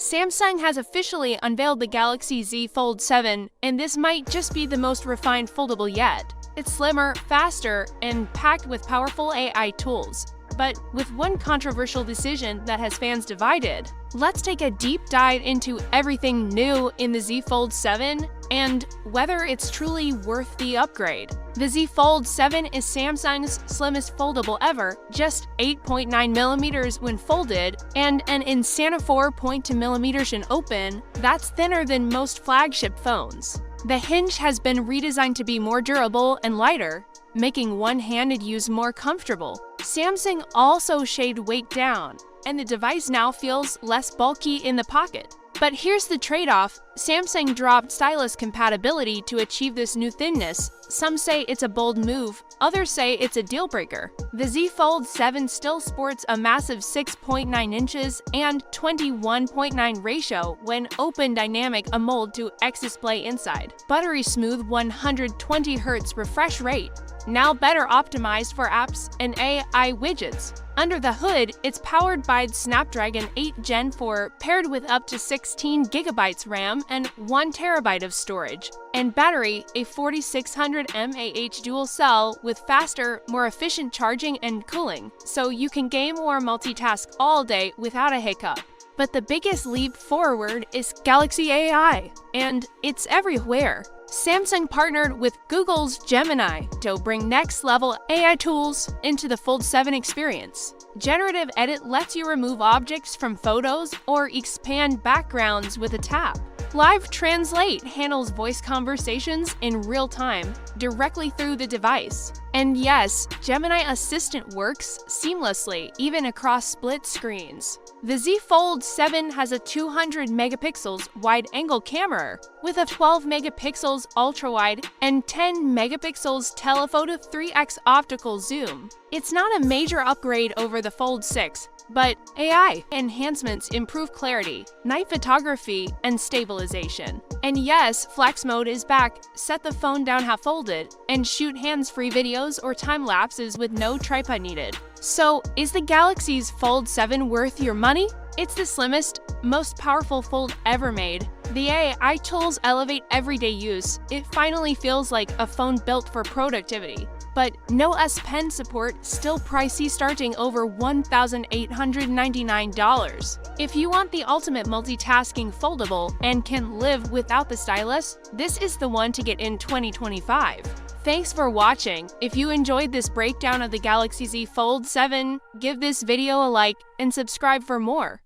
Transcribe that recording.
Samsung has officially unveiled the Galaxy Z Fold 7, and this might just be the most refined foldable yet. It's slimmer, faster, and packed with powerful AI tools. But with one controversial decision that has fans divided. Let's take a deep dive into everything new in the Z Fold 7 and whether it's truly worth the upgrade. The Z Fold 7 is Samsung's slimmest foldable ever, just 8.9mm when folded, and an insane 4.2mm in open. That's thinner than most flagship phones. The hinge has been redesigned to be more durable and lighter, making one-handed use more comfortable. Samsung also shaved weight down, and the device now feels less bulky in the pocket. But here's the trade-off. Samsung dropped stylus compatibility to achieve this new thinness. Some say it's a bold move, others say it's a deal-breaker. The Z Fold 7 still sports a massive 6.9 inches and 21.9 ratio when open dynamic AMOLED to X-Display inside. Buttery smooth 120Hz refresh rate, now better optimized for apps and AI widgets. Under the hood, it's powered by Snapdragon 8 Gen 4 paired with up to 16GB RAM and 1TB of storage. And battery, a 4600 mAh dual cell with faster, more efficient charging and cooling, so you can game or multitask all day without a hiccup. But the biggest leap forward is Galaxy AI, and it's everywhere. Samsung partnered with Google's Gemini to bring next-level AI tools into the Fold 7 experience. Generative Edit lets you remove objects from photos or expand backgrounds with a tap. Live Translate handles voice conversations in real time, directly through the device. And yes, Gemini Assistant works seamlessly, even across split screens. The Z Fold 7 has a 200 megapixels wide-angle camera with a 12 megapixels ultra-wide and 10 megapixels telephoto 3x optical zoom. It's not a major upgrade over the Fold 6, but AI enhancements improve clarity, night photography, and stabilization. And yes, Flex Mode is back. Set the phone down half folded and shoot hands-free videos or time lapses with no tripod needed. So, is the Galaxy's Fold 7 worth your money? It's the slimmest, most powerful fold ever made. The AI tools elevate everyday use. It finally feels like a phone built for productivity. But no S Pen support, still pricey, starting over $1,899. If you want the ultimate multitasking foldable and can live without the stylus, this is the one to get in 2025. Thanks for watching. If you enjoyed this breakdown of the Galaxy Z Fold 7, give this video a like and subscribe for more.